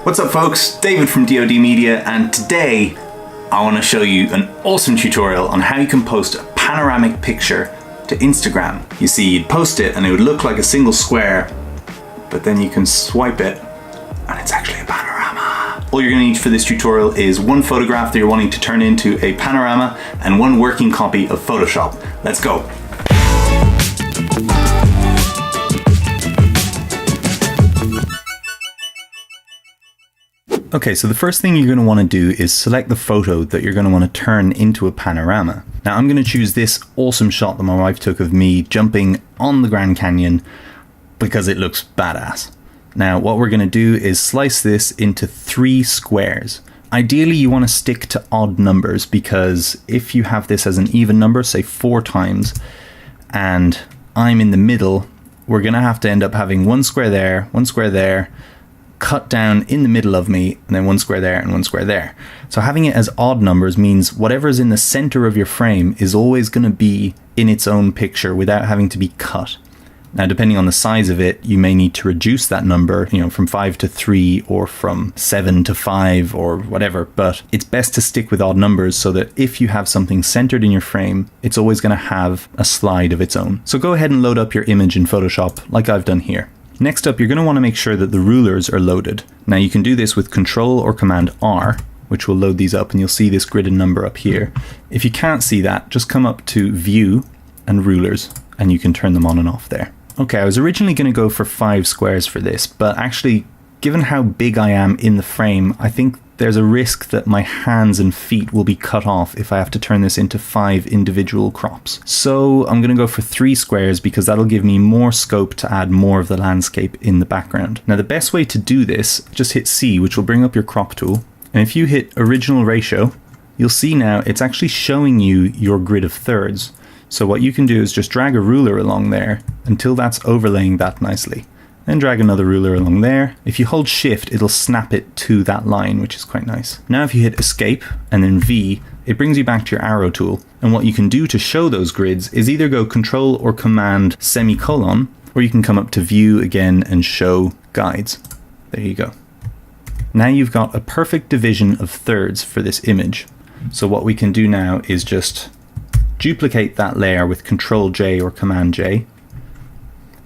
What's up folks, David from dodmedia, and today I want to show you an awesome tutorial on how you can post a panoramic picture to Instagram. You see, you'd post it and it would look like a single square, but then you can swipe it and it's actually a panorama. All you're going to need for this tutorial is one photograph that you're wanting to turn into a panorama and one working copy of Photoshop. Let's go. Okay, so the first thing you're going to want to do is select the photo that you're going to want to turn into a panorama. Now I'm going to choose this awesome shot that my wife took of me jumping on the Grand Canyon because it looks badass. Now what we're going to do is slice this into 3 squares. Ideally you want to stick to odd numbers, because if you have this as an even number, say 4 times, and I'm in the middle, we're going to have to end up having 1 square there, 1 square there, cut down in the middle of me, and then 1 square there and 1 square there. So having it as odd numbers means whatever's in the center of your frame is always going to be in its own picture without having to be cut. Now depending on the size of it, you may need to reduce that number, from 5 to 3 or from 7 to 5 or whatever, but it's best to stick with odd numbers so that if you have something centered in your frame, it's always going to have a slide of its own. So go ahead and load up your image in Photoshop like I've done here. Next up, you're going to want to make sure that the rulers are loaded. Now you can do this with Control or Command R, which will load these up, and you'll see this gridded number up here. If you can't see that, just come up to View and Rulers, and you can turn them on and off there. Okay, I was originally going to go for 5 squares for this, but actually, given how big I am in the frame, I think there's a risk that my hands and feet will be cut off if I have to turn this into 5 individual crops. So I'm going to go for 3 squares because that'll give me more scope to add more of the landscape in the background. Now the best way to do this, just hit C, which will bring up your crop tool. And if you hit original ratio, you'll see now it's actually showing you your grid of thirds. So what you can do is just drag a ruler along there until that's overlaying that nicely. Then drag another ruler along there. If you hold shift, it'll snap it to that line, which is quite nice. Now if you hit escape and then V, it brings you back to your arrow tool. And what you can do to show those grids is either go Control or Command semicolon, or you can come up to View again and show guides. There you go. Now you've got a perfect division of thirds for this image. So what we can do now is just duplicate that layer with Control J or Command J.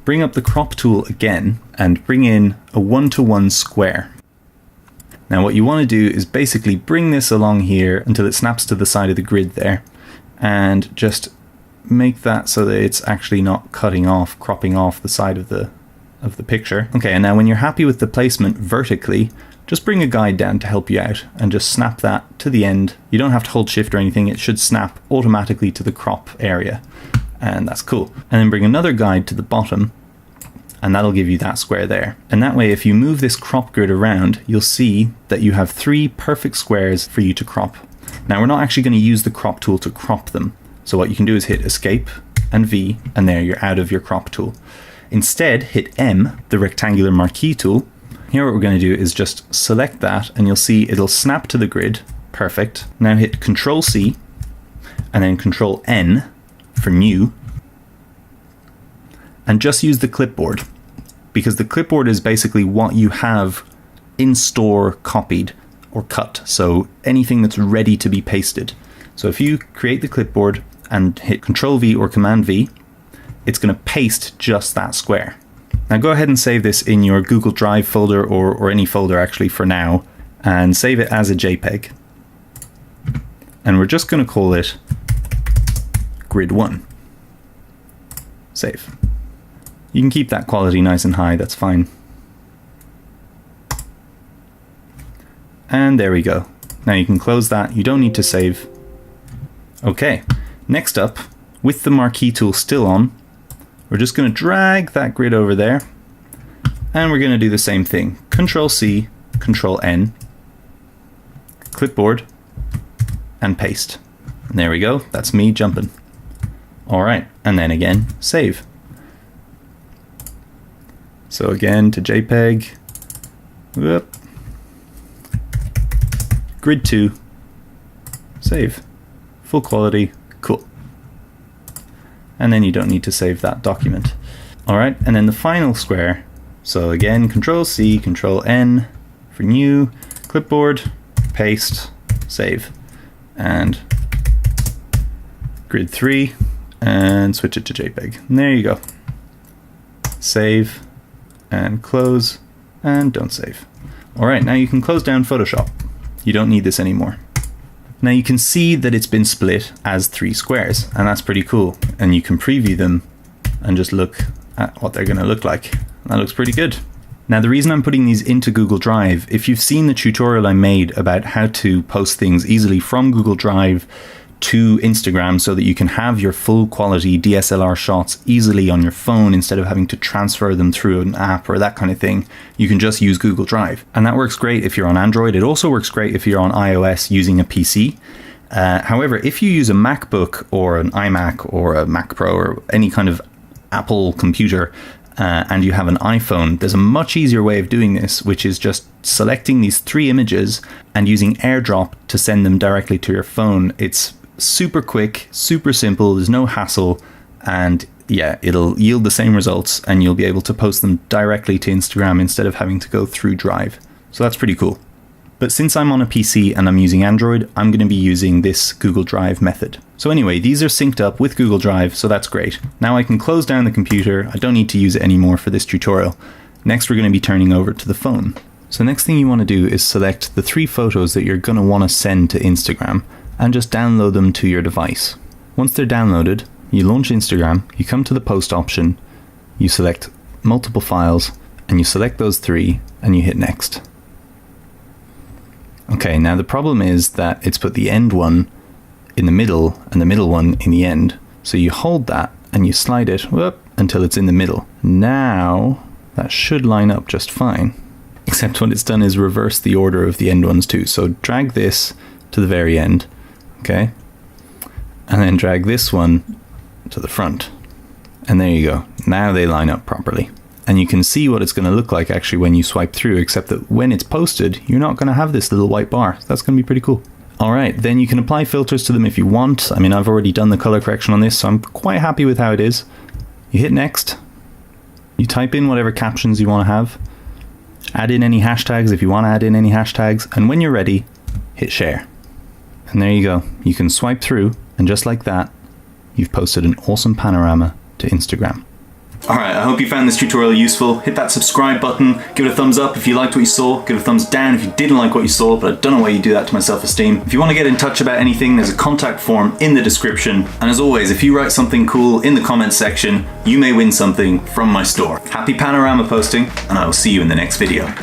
Bring up the crop tool again and bring in a 1-to-1 square. Now what you want to do is basically bring this along here until it snaps to the side of the grid there, and just make that so that it's actually not cutting off, cropping off the side of the picture. Okay, and now when you're happy with the placement vertically, just bring a guide down to help you out and just snap that to the end. You don't have to hold shift or anything, it should snap automatically to the crop area. And that's cool. And then bring another guide to the bottom, and that'll give you that square there. And that way, if you move this crop grid around, you'll see that you have 3 perfect squares for you to crop. Now we're not actually going to use the crop tool to crop them. So what you can do is hit escape and V, and there you're out of your crop tool. Instead, hit M, the rectangular marquee tool. Here what we're going to do is just select that, and you'll see it'll snap to the grid. Perfect. Now hit Control C and then Control N for new, and just use the clipboard, because the clipboard is basically what you have in store copied or cut, so anything that's ready to be pasted. So if you create the clipboard and hit Control V or Command V, it's going to paste just that square. Now go ahead and save this in your Google Drive folder or any folder actually for now, and save it as a JPEG. And we're just going to call it Grid 1. Save. You can keep that quality nice and high, that's fine. And there we go. Now you can close that, you don't need to save. Okay, next up, with the marquee tool still on, we're just going to drag that grid over there, and we're going to do the same thing. Control C, Control N, clipboard, and paste. And there we go, that's me jumping. Alright, and then again, save. So again to JPEG, whoop. Grid 2, save, full quality, cool. And then you don't need to save that document. Alright, and then the final square, so again, Control C, Control N, for new, clipboard, paste, save, and grid 3, and switch it to JPEG. And there you go. Save, and close, and don't save. Alright, now you can close down Photoshop. You don't need this anymore. Now you can see that it's been split as 3 squares, and that's pretty cool. And you can preview them and just look at what they're going to look like. That looks pretty good. Now the reason I'm putting these into Google Drive, if you've seen the tutorial I made about how to post things easily from Google Drive to Instagram so that you can have your full quality DSLR shots easily on your phone instead of having to transfer them through an app or that kind of thing, you can just use Google Drive. And that works great if you're on Android. It also works great if you're on iOS using a PC. However, if you use a MacBook or an iMac or a Mac Pro or any kind of Apple computer and you have an iPhone, there's a much easier way of doing this, which is just selecting these 3 images and using AirDrop to send them directly to your phone. It's super quick, super simple, there's no hassle, and yeah, it'll yield the same results and you'll be able to post them directly to Instagram instead of having to go through Drive. So that's pretty cool. But since I'm on a PC and I'm using Android, I'm going to be using this Google Drive method. So anyway, these are synced up with Google Drive, so that's great. Now I can close down the computer. I don't need to use it anymore for this tutorial. Next, we're going to be turning over to the phone. So next thing you want to do is select the 3 photos that you're going to want to send to Instagram and just download them to your device. Once they're downloaded, you launch Instagram, you come to the post option, you select multiple files, and you select those 3 and you hit next. Okay, now the problem is that it's put the end one in the middle and the middle one in the end. So you hold that and you slide it until it's in the middle. Now that should line up just fine. Except what it's done is reverse the order of the end ones too. So drag this to the very end, okay? And then drag this one to the front. And there you go. Now they line up properly. And you can see what it's going to look like actually when you swipe through, except that when it's posted, you're not going to have this little white bar. That's going to be pretty cool. Alright, then you can apply filters to them if you want. I mean, I've already done the color correction on this, so I'm quite happy with how it is. You hit next. You type in whatever captions you want to have. Add in any hashtags if you want to add in any hashtags. And when you're ready, hit share. And there you go. You can swipe through, and just like that, you've posted an awesome panorama to Instagram. Alright, I hope you found this tutorial useful. Hit that subscribe button, give it a thumbs up if you liked what you saw, give it a thumbs down if you didn't like what you saw, but I don't know why you do that to my self-esteem. If you want to get in touch about anything, there's a contact form in the description. And as always, if you write something cool in the comments section, you may win something from my store. Happy panorama posting, and I will see you in the next video.